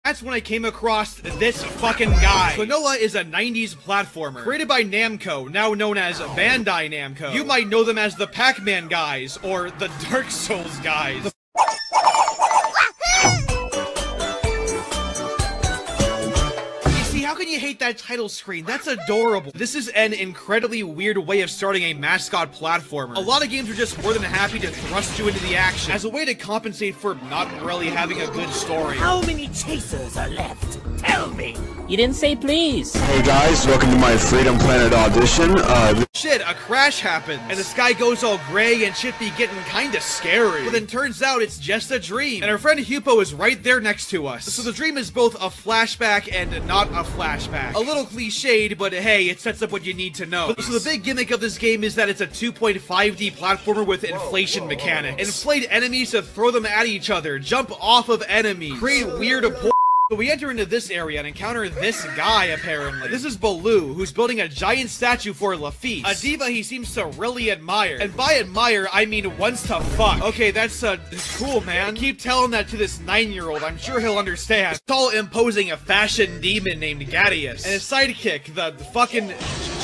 That's when I came across this fucking guy. Klonoa is a 90s platformer created by Namco, now known as Bandai Namco. You might know them as the Pac-Man guys or the Dark Souls guys. How can you hate that title screen? That's adorable. This is an incredibly weird way of starting a mascot platformer. A lot of games are just more than happy to thrust you into the action as a way to compensate for not really having a good story. How many chasers are left? Tell me. You didn't say please. Hey guys, welcome to my Freedom Planet audition. Shit, a crash happens, and the sky goes all gray and shit be getting kinda scary. But then turns out it's just a dream, and our friend Hupo is right there next to us. So the dream is both a flashback and not a flashback. A little cliched, but hey, it sets up what you need to know. So the big gimmick of this game is that it's a 2.5D platformer with inflation mechanics. Inflate enemies to throw them at each other, jump off of enemies, create weird So we enter into this area and encounter this guy, apparently. This is Baloo, who's building a giant statue for Lafitte, a diva he seems to really admire. And by admire, I mean wants to fuck. Okay, that's cool, man. Keep telling that to this 9-year-old. I'm sure he'll understand. Tall, imposing a fashion demon named Gadius. And his sidekick, the fucking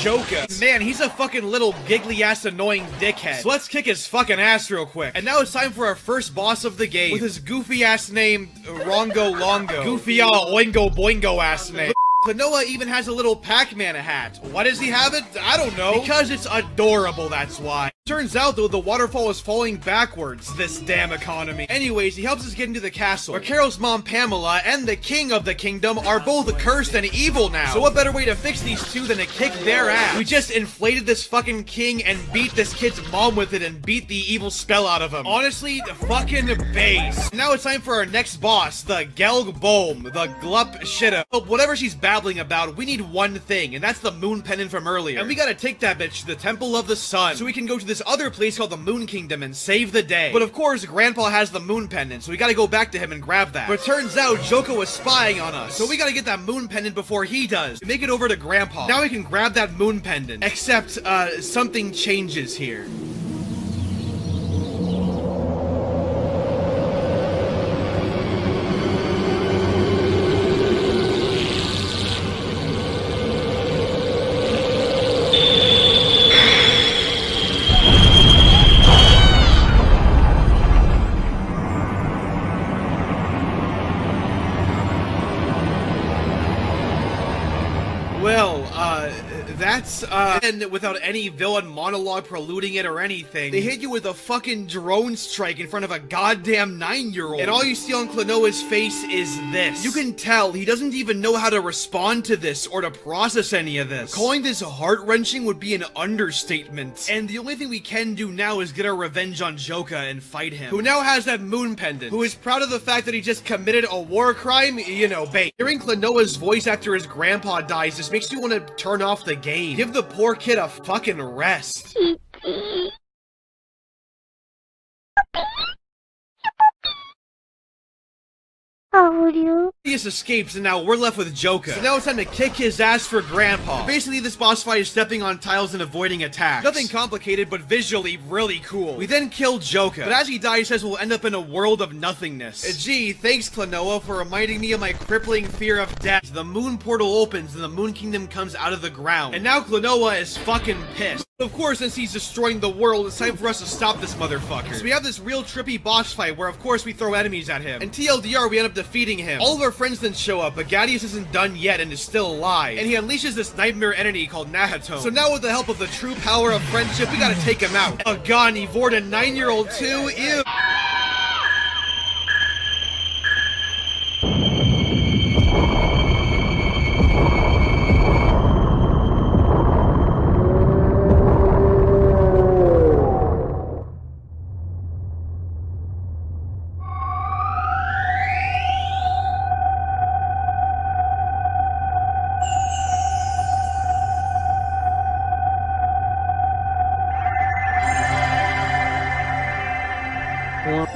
Joker. Man, he's a fucking little giggly-ass annoying dickhead. So let's kick his fucking ass real quick. And now it's time for our first boss of the game, with his goofy-ass name, Rongo Longo. Goofy oingo boingo ass name. Klonoa even has a little Pac-Man hat. Why does he have it? I don't know. Because it's adorable, that's why. Turns out, though, the waterfall is falling backwards, this damn economy. Anyways, he helps us get into the castle, where Carol's mom, Pamela, and the king of the kingdom are both cursed and evil now. So what better way to fix these two than to kick their ass? We just inflated this fucking king and beat this kid's mom with it and beat the evil spell out of him. Honestly, fucking base. Now it's time for our next boss, the Gelg Bohm, the Glup Shitta. But whatever she's babbling about, we need one thing, and that's the moon pendant from earlier. And we gotta take that bitch to the Temple of the Sun, so we can go to this other place called the Moon Kingdom and save the day. But of course, Grandpa has the moon pendant, so we gotta go back to him and grab that. But turns out, Joko was spying on us, so we gotta get that moon pendant before he does. Make it over to Grandpa. Now we can grab that moon pendant. Except, something changes here. And without any villain monologue preluding it or anything, they hit you with a fucking drone strike in front of a goddamn 9-year-old. And all you see on Klonoa's face is this. You can tell he doesn't even know how to respond to this or to process any of this. Calling this heart-wrenching would be an understatement. And the only thing we can do now is get our revenge on Joka and fight him, who now has that moon pendant, who is proud of the fact that he just committed a war crime, you know, bait. Hearing Klonoa's voice after his grandpa dies just makes you want to turn off the game. Give the poor kid a fucking rest. How are you? He just escapes and now we're left with Joka. So now it's time to kick his ass for Grandpa. Basically, this boss fight is stepping on tiles and avoiding attacks. Nothing complicated, but visually really cool. We then kill Joka, but as he dies, he says we'll end up in a world of nothingness. Gee, thanks Klonoa for reminding me of my crippling fear of death. The moon portal opens and the Moon Kingdom comes out of the ground. And now Klonoa is fucking pissed. Of course, since he's destroying the world, it's time for us to stop this motherfucker. So we have this real trippy boss fight where, of course, we throw enemies at him. And TLDR, we end up defeating him. All of our friends then show up, but Gadius isn't done yet and is still alive. And he unleashes this nightmare entity called Nahato. So now with the help of the true power of friendship, we gotta take him out. Oh god, he bored a 9-year-old too? Ew.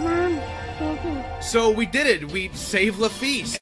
Mom, So we did it. We saved Lafitte.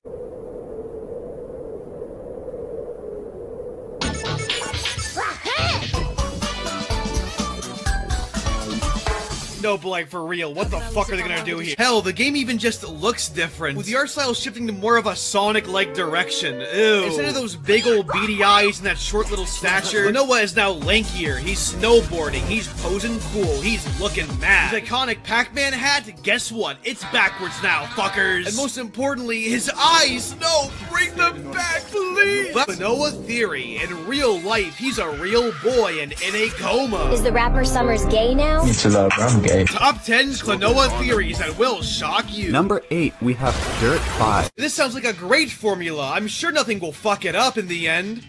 No, but like, for real, what the fuck are they gonna do here? Hell, the game even just looks different, with the art style shifting to more of a Sonic-like direction. Ew. Instead of those big old beady eyes and that short little stature, Klonoa is now lankier, he's snowboarding, he's posing cool, he's looking mad. His iconic Pac-Man hat, guess what? It's backwards now, fuckers. And most importantly, his eyes, no, bring them back, please. But Klonoa theory, in real life, he's a real boy and in a coma. Is the rapper Summers gay now? I'm gay. Top 10 Klonoa theories that will shock you. Number 8, we have Dirt 5. This sounds like a great formula. I'm sure nothing will fuck it up in the end.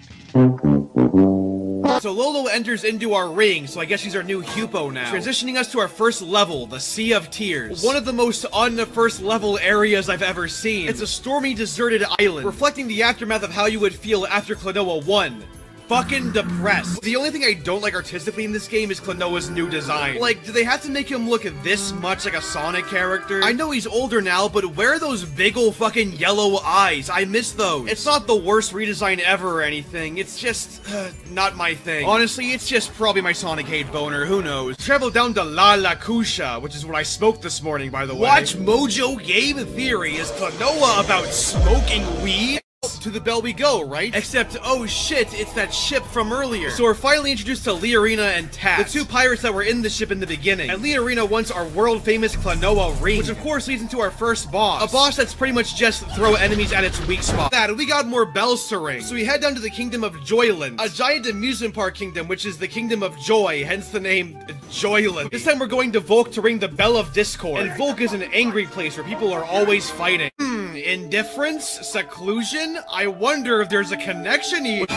So Lolo enters into our ring, so I guess she's our new Hupo now. Transitioning us to our first level, the Sea of Tears. One of the most un-first level areas I've ever seen. It's a stormy, deserted island, reflecting the aftermath of how you would feel after Klonoa 1. Fucking depressed. The only thing I don't like artistically in this game is Klonoa's new design. Like, do they have to make him look this much like a Sonic character? I know he's older now, but where are those big ol' fucking yellow eyes? I miss those. It's not the worst redesign ever or anything. It's just, not my thing. Honestly, it's just probably my Sonic hate boner. Who knows? Travel down to La Kusha, which is what I smoked this morning, by the way. Watch Mojo Game Theory. Is Klonoa about smoking weed? To the bell we go, right? Except, oh shit, it's that ship from earlier. So we're finally introduced to Leorina and Tat, the two pirates that were in the ship in the beginning. And Leorina wants our world-famous Klonoa ring, which of course leads into our first boss. A boss that's pretty much just throw enemies at its weak spot. That, we got more bells to ring. So we head down to the Kingdom of Joyland, a giant amusement park kingdom, which is the Kingdom of Joy, hence the name Joyland. This time we're going to Volk to ring the Bell of Discord. And Volk is an angry place where people are always fighting. Indifference? Seclusion? I wonder if there's a connection here.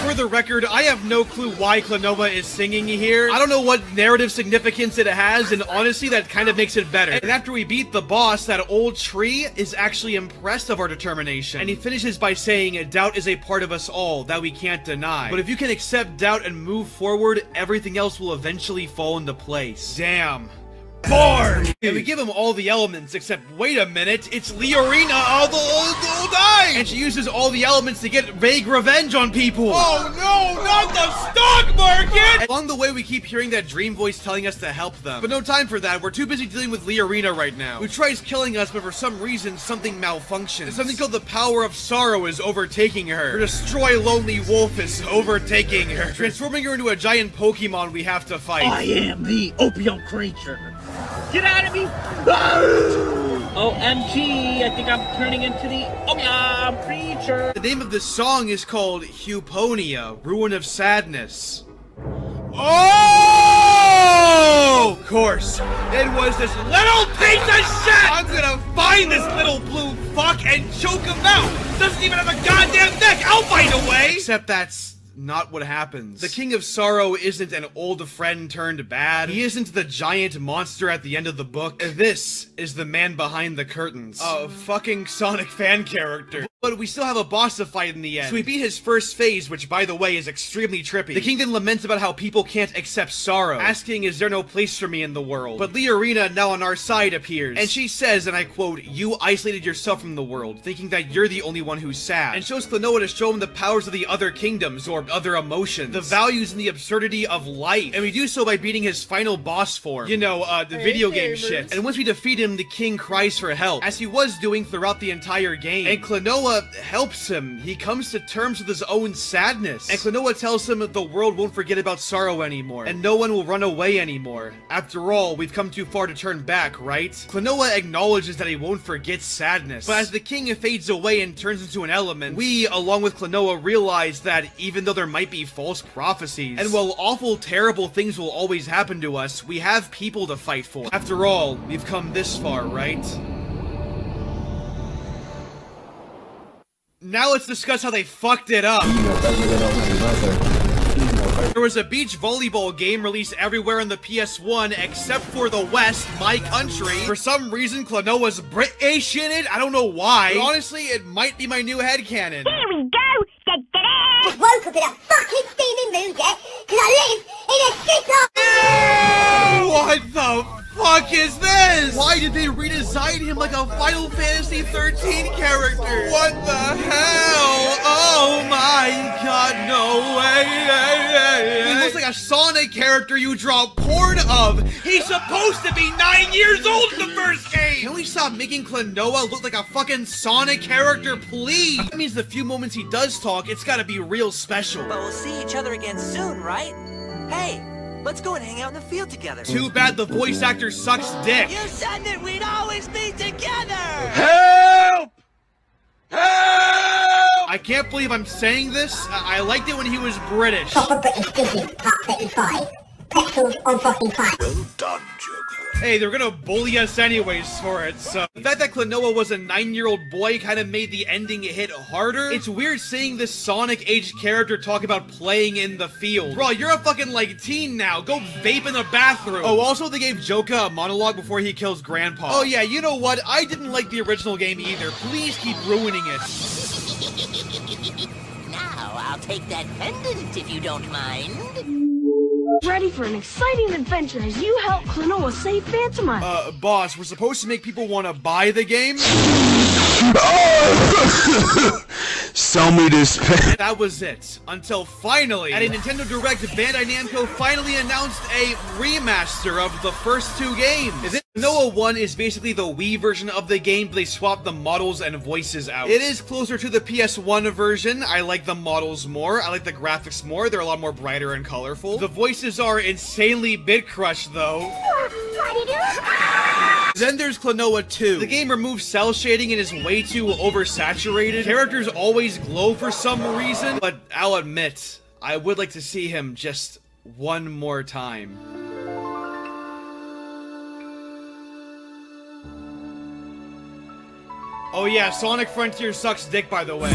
For the record, I have no clue why Klonoa is singing here. I don't know what narrative significance it has, and honestly, that kind of makes it better. And after we beat the boss, that old tree is actually impressed of our determination. And he finishes by saying, doubt is a part of us all that we can't deny. But if you can accept doubt and move forward, everything else will eventually fall into place. Damn. Born! And we give him all the elements, except, wait a minute, it's Leorina of the old eye! And she uses all the elements to get vague revenge on people! Oh no, not the stock market! And along the way, we keep hearing that dream voice telling us to help them. But no time for that, we're too busy dealing with Leorina right now, who tries killing us, but for some reason, something malfunctions. Something called the power of sorrow is overtaking her. Her destroy lonely wolf is overtaking her, transforming her into a giant Pokemon we have to fight. I am the opium creature. Get out of me! OMG, I think I'm turning into the opium creature. The name of this song is called Huponia, Ruin of Sadness. Oh! Of course, it was this little piece of shit! I'm gonna find this little blue fuck and choke him out! Doesn't even have a goddamn neck! I'll find a way! Except that's not what happens. The King of Sorrow isn't an old friend turned bad. He isn't the giant monster at the end of the book. This is the man behind the curtains. A fucking Sonic fan character. But we still have a boss to fight in the end. So we beat his first phase, which by the way is extremely trippy. The king then laments about how people can't accept sorrow, asking is there no place for me in the world. But Leorina, now on our side, appears. And she says, and I quote, you isolated yourself from the world, thinking that you're the only one who's sad. And shows Klonoa to show him the powers of the other kingdoms, or other emotions, the values and the absurdity of life. And we do so by beating his final boss form. You know, the video game shit. And once we defeat him, the king cries for help, as he was doing throughout the entire game. And Klonoa helps him. He comes to terms with his own sadness. And Klonoa tells him that the world won't forget about sorrow anymore, and no one will run away anymore. After all, we've come too far to turn back, right? Klonoa acknowledges that he won't forget sadness. But as the king fades away and turns into an element, we, along with Klonoa, realize that even though there might be false prophecies, and while awful, terrible things will always happen to us, we have people to fight for. After all, we've come this far, right? Now let's discuss how they fucked it up. There was a beach volleyball game released everywhere on the PS1 except for the West, my country. For some reason, Klonoa's British in it. I don't know why. But honestly, it might be my new headcanon. Here we go! I woke up in a fucking steaming mood, yeah? Cause I live in a shithole! What the fuck is this? Why did they redesign him like a Final Fantasy 13 character. What the hell? Oh my god, no way. He looks like a Sonic character you draw porn of. He's supposed to be 9 years old in the first game. Can we stop making Klonoa look like a fucking Sonic character, please? That means the few moments he does talk, it's gotta be real special. But we'll see each other again soon, right? Hey, let's go and hang out in the field together. Too bad the voice actor sucks dick. You said that we'd always be together! Help! Help! I can't believe I'm saying this. I liked it when he was British. Proper British Disney, Part 35. Petrol on fucking fire. Well done, Joker. Hey, they're gonna bully us anyways for it, so... The fact that Klonoa was a 9-year-old boy kind of made the ending hit harder. It's weird seeing this Sonic-aged character talk about playing in the field. Bro, you're a fucking, like, teen now. Go vape in the bathroom. Oh, also they gave Joker a monologue before he kills Grandpa. Oh yeah, you know what? I didn't like the original game either. Please keep ruining it. Now, I'll take that pendant if you don't mind. Ready for an exciting adventure as you help Klonoa save Phantomite. Boss, we're supposed to make people want to buy the game? Sell me this pen. That was it. Until finally, at a Nintendo Direct, Bandai Namco finally announced a remaster of the first two games. Klonoa 1 is basically the Wii version of the game, but they swapped the models and voices out. It is closer to the PS1 version. I like the models more. I like the graphics more. They're a lot more brighter and colorful. The voices are insanely bit-crushed, though. Then there's Klonoa 2. The game removes cell shading and is way too oversaturated. Characters always glow for some reason, but I'll admit, I would like to see him just one more time. Oh yeah, Sonic Frontier sucks dick, by the way.